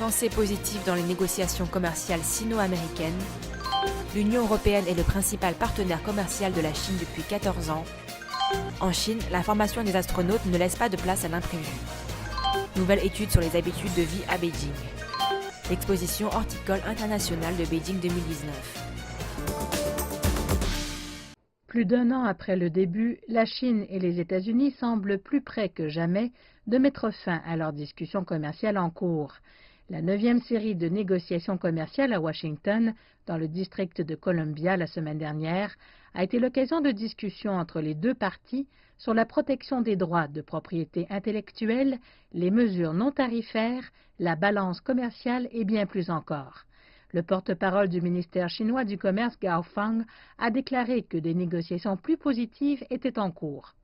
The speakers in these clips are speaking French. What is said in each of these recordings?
Avancée positive dans les négociations commerciales sino-américaines. L'Union européenne est le principal partenaire commercial de la Chine depuis 14 ans. En Chine, la formation des astronautes ne laisse pas de place à l'imprévu. Nouvelle étude sur les habitudes de vie à Beijing. L'exposition horticole internationale de Beijing 2019. Plus d'un an après le début, la Chine et les États-Unis semblent plus près que jamais de mettre fin à leurs discussions commerciales en cours. La 9e série de négociations commerciales à Washington, dans le district de Columbia la semaine dernière, a été l'occasion de discussions entre les deux parties sur la protection des droits de propriété intellectuelle, les mesures non tarifaires, la balance commerciale et bien plus encore. Le porte-parole du ministère chinois du Commerce, Gao Feng, a déclaré que des négociations plus positives étaient en cours.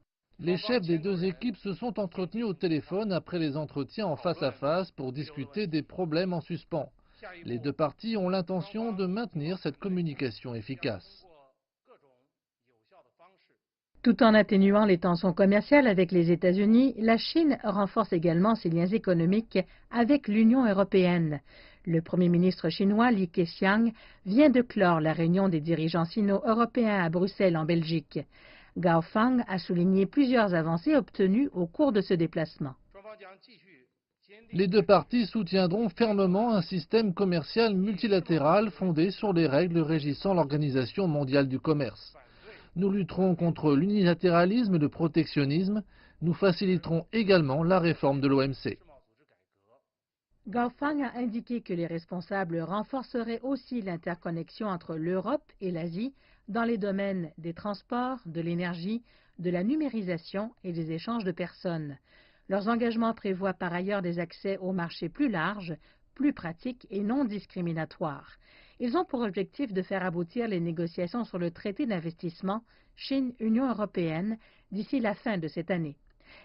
Les chefs des deux équipes se sont entretenus au téléphone après les entretiens en face à face pour discuter des problèmes en suspens. Les deux parties ont l'intention de maintenir cette communication efficace. Tout en atténuant les tensions commerciales avec les États-Unis, la Chine renforce également ses liens économiques avec l'Union européenne. Le Premier ministre chinois Li Keqiang vient de clore la réunion des dirigeants sino-européens à Bruxelles en Belgique. Gao Feng a souligné plusieurs avancées obtenues au cours de ce déplacement. Les deux parties soutiendront fermement un système commercial multilatéral fondé sur les règles régissant l'Organisation mondiale du commerce. Nous lutterons contre l'unilatéralisme et le protectionnisme. Nous faciliterons également la réforme de l'OMC. Gao Feng a indiqué que les responsables renforceraient aussi l'interconnexion entre l'Europe et l'Asie dans les domaines des transports, de l'énergie, de la numérisation et des échanges de personnes. Leurs engagements prévoient par ailleurs des accès aux marchés plus larges, plus pratiques et non discriminatoires. Ils ont pour objectif de faire aboutir les négociations sur le traité d'investissement Chine-Union européenne d'ici la fin de cette année.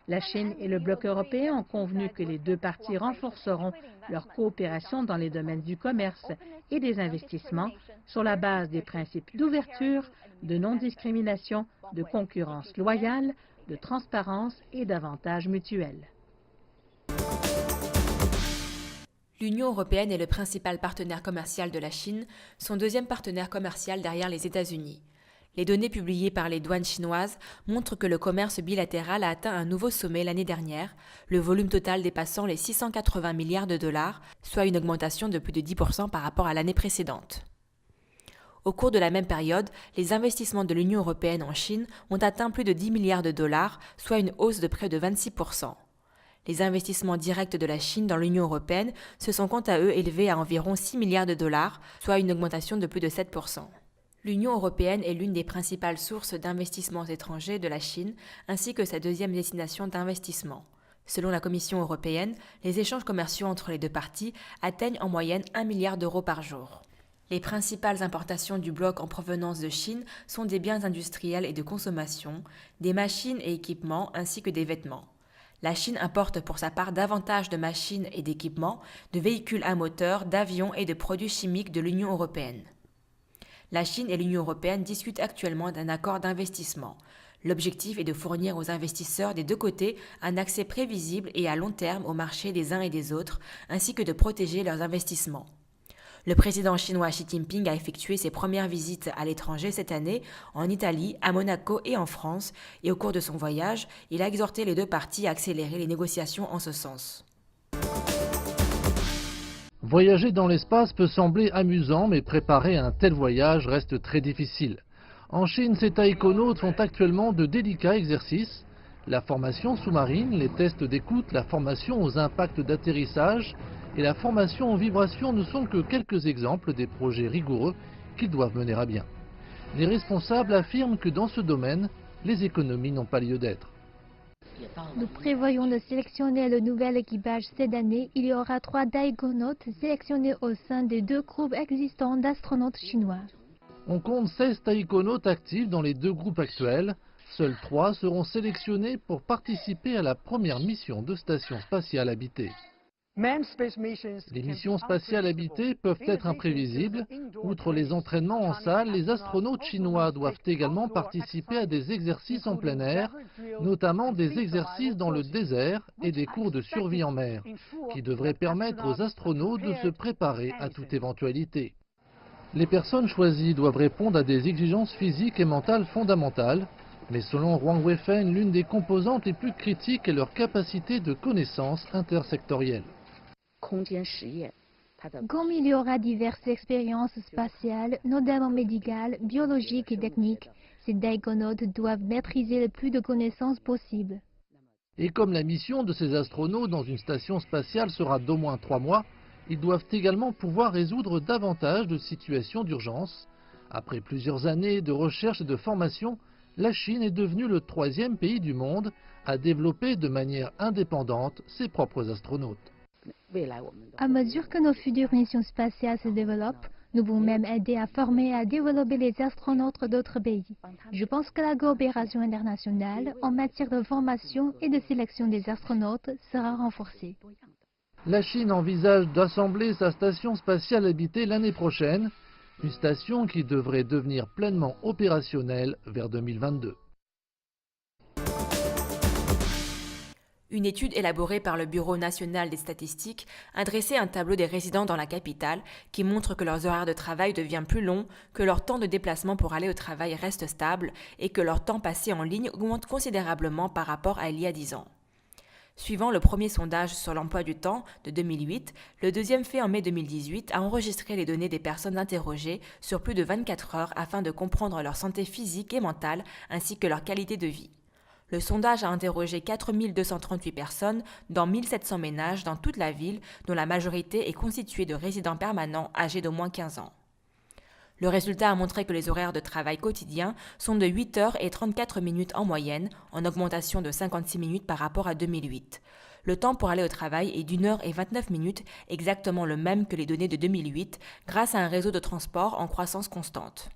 La Chine et le bloc européen ont convenu que les deux parties renforceront leur coopération dans les domaines du commerce et des investissements sur la base des principes d'ouverture, de non-discrimination, de concurrence loyale, de transparence et d'avantages mutuels. L'Union européenne est le principal partenaire commercial de la Chine, son deuxième partenaire commercial derrière les États-Unis. Les données publiées par les douanes chinoises montrent que le commerce bilatéral a atteint un nouveau sommet l'année dernière, le volume total dépassant les 680 milliards de dollars, soit une augmentation de plus de 10% par rapport à l'année précédente. Au cours de la même période, les investissements de l'Union européenne en Chine ont atteint plus de 10 milliards de dollars, soit une hausse de près de 26%. Les investissements directs de la Chine dans l'Union européenne se sont quant à eux élevés à environ 6 milliards de dollars, soit une augmentation de plus de 7%. L'Union européenne est l'une des principales sources d'investissements étrangers de la Chine, ainsi que sa deuxième destination d'investissement. Selon la Commission européenne, les échanges commerciaux entre les deux parties atteignent en moyenne 1 milliard d'euros par jour. Les principales importations du bloc en provenance de Chine sont des biens industriels et de consommation, des machines et équipements ainsi que des vêtements. La Chine importe pour sa part davantage de machines et d'équipements, de véhicules à moteur, d'avions et de produits chimiques de l'Union européenne. La Chine et l'Union européenne discutent actuellement d'un accord d'investissement. L'objectif est de fournir aux investisseurs des deux côtés un accès prévisible et à long terme au marché des uns et des autres, ainsi que de protéger leurs investissements. Le président chinois Xi Jinping a effectué ses premières visites à l'étranger cette année, en Italie, à Monaco et en France, et au cours de son voyage, il a exhorté les deux parties à accélérer les négociations en ce sens. Voyager dans l'espace peut sembler amusant, mais préparer un tel voyage reste très difficile. En Chine, ces taïkonautes font actuellement de délicats exercices. La formation sous-marine, les tests d'écoute, la formation aux impacts d'atterrissage et la formation aux vibrations ne sont que quelques exemples des projets rigoureux qu'ils doivent mener à bien. Les responsables affirment que dans ce domaine, les économies n'ont pas lieu d'être. Nous prévoyons de sélectionner le nouvel équipage cette année. Il y aura 3 taïkonautes sélectionnés au sein des 2 groupes existants d'astronautes chinois. On compte 16 taïkonautes actifs dans les 2 groupes actuels. Seuls 3 seront sélectionnés pour participer à la première mission de station spatiale habitée. Les missions spatiales habitées peuvent être imprévisibles. Outre les entraînements en salle, les astronautes chinois doivent également participer à des exercices en plein air, notamment des exercices dans le désert et des cours de survie en mer, qui devraient permettre aux astronautes de se préparer à toute éventualité. Les personnes choisies doivent répondre à des exigences physiques et mentales fondamentales, mais selon Huang Weifeng, l'une des composantes les plus critiques est leur capacité de connaissance intersectorielle. Comme il y aura diverses expériences spatiales, notamment médicales, biologiques et techniques, ces daïgonautes doivent maîtriser le plus de connaissances possible. Et comme la mission de ces astronautes dans une station spatiale sera d'au moins 3 mois, ils doivent également pouvoir résoudre davantage de situations d'urgence. Après plusieurs années de recherche et de formation, la Chine est devenue le 3e pays du monde à développer de manière indépendante ses propres astronautes. À mesure que nos futures missions spatiales se développent, nous pouvons même aider à former et à développer les astronautes d'autres pays. Je pense que la coopération internationale en matière de formation et de sélection des astronautes sera renforcée. La Chine envisage d'assembler sa station spatiale habitée l'année prochaine, une station qui devrait devenir pleinement opérationnelle vers 2022. Une étude élaborée par le Bureau national des statistiques a dressé un tableau des résidents dans la capitale qui montre que leurs horaires de travail deviennent plus longs, que leur temps de déplacement pour aller au travail reste stable et que leur temps passé en ligne augmente considérablement par rapport à il y a 10 ans. Suivant le premier sondage sur l'emploi du temps de 2008, le deuxième fait en mai 2018 a enregistré les données des personnes interrogées sur plus de 24 heures afin de comprendre leur santé physique et mentale ainsi que leur qualité de vie. Le sondage a interrogé 4238 personnes dans 1700 ménages dans toute la ville, dont la majorité est constituée de résidents permanents âgés d'au moins 15 ans. Le résultat a montré que les horaires de travail quotidiens sont de 8 heures et 34 minutes en moyenne, en augmentation de 56 minutes par rapport à 2008. Le temps pour aller au travail est d'1 heure et 29 minutes, exactement le même que les données de 2008, grâce à un réseau de transport en croissance constante.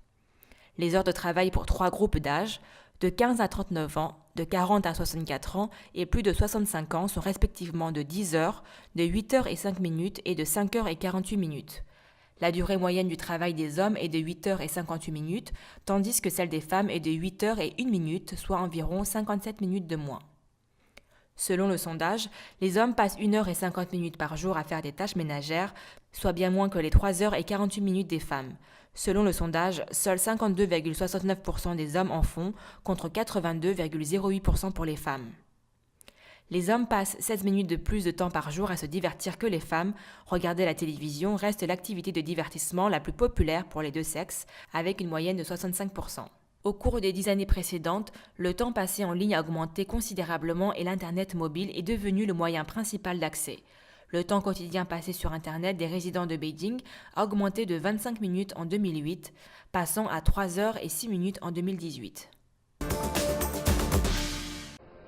Les heures de travail pour 3 groupes d'âge, de 15 à 39 ans, de 40 à 64 ans et plus de 65 ans sont respectivement de 10 heures, de 8 heures et 5 minutes et de 5 heures et 48 minutes. La durée moyenne du travail des hommes est de 8 heures et 58 minutes, tandis que celle des femmes est de 8 heures et 1 minute, soit environ 57 minutes de moins. Selon le sondage, les hommes passent 1 heure et 50 minutes par jour à faire des tâches ménagères, soit bien moins que les 3 heures et 48 minutes des femmes. Selon le sondage, seuls 52,69% des hommes en font, contre 82,08% pour les femmes. Les hommes passent 16 minutes de plus de temps par jour à se divertir que les femmes. Regarder la télévision reste l'activité de divertissement la plus populaire pour les deux sexes, avec une moyenne de 65%. Au cours des 10 années précédentes, le temps passé en ligne a augmenté considérablement et l'Internet mobile est devenu le moyen principal d'accès. Le temps quotidien passé sur Internet des résidents de Beijing a augmenté de 25 minutes en 2008, passant à 3 heures et 6 minutes en 2018.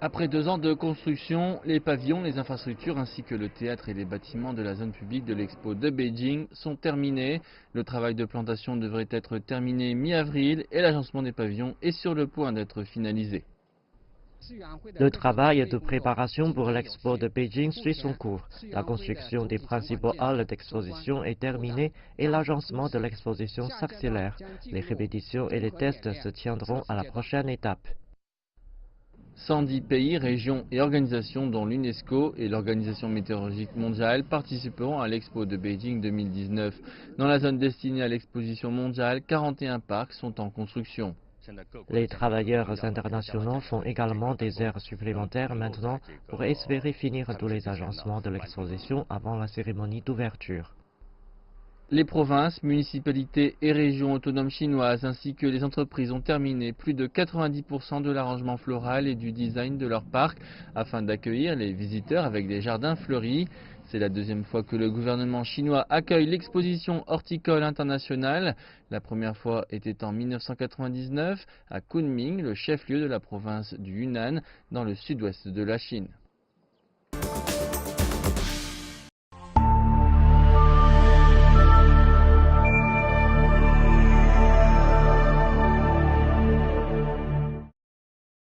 Après 2 ans de construction, les pavillons, les infrastructures ainsi que le théâtre et les bâtiments de la zone publique de l'Expo de Beijing sont terminés. Le travail de plantation devrait être terminé mi-avril et l'agencement des pavillons est sur le point d'être finalisé. Le travail de préparation pour l'Expo de Beijing suit son cours. La construction des principaux halles d'exposition est terminée et l'agencement de l'exposition s'accélère. Les répétitions et les tests se tiendront à la prochaine étape. 110 pays, régions et organisations dont l'UNESCO et l'Organisation météorologique mondiale participeront à l'Expo de Beijing 2019. Dans la zone destinée à l'exposition mondiale, 41 parcs sont en construction. Les travailleurs internationaux font également des heures supplémentaires maintenant pour espérer finir tous les agencements de l'exposition avant la cérémonie d'ouverture. Les provinces, municipalités et régions autonomes chinoises ainsi que les entreprises ont terminé plus de 90% de l'arrangement floral et du design de leur parc afin d'accueillir les visiteurs avec des jardins fleuris. C'est la deuxième fois que le gouvernement chinois accueille l'exposition horticole internationale. La première fois était en 1999 à Kunming, le chef-lieu de la province du Yunnan, dans le sud-ouest de la Chine.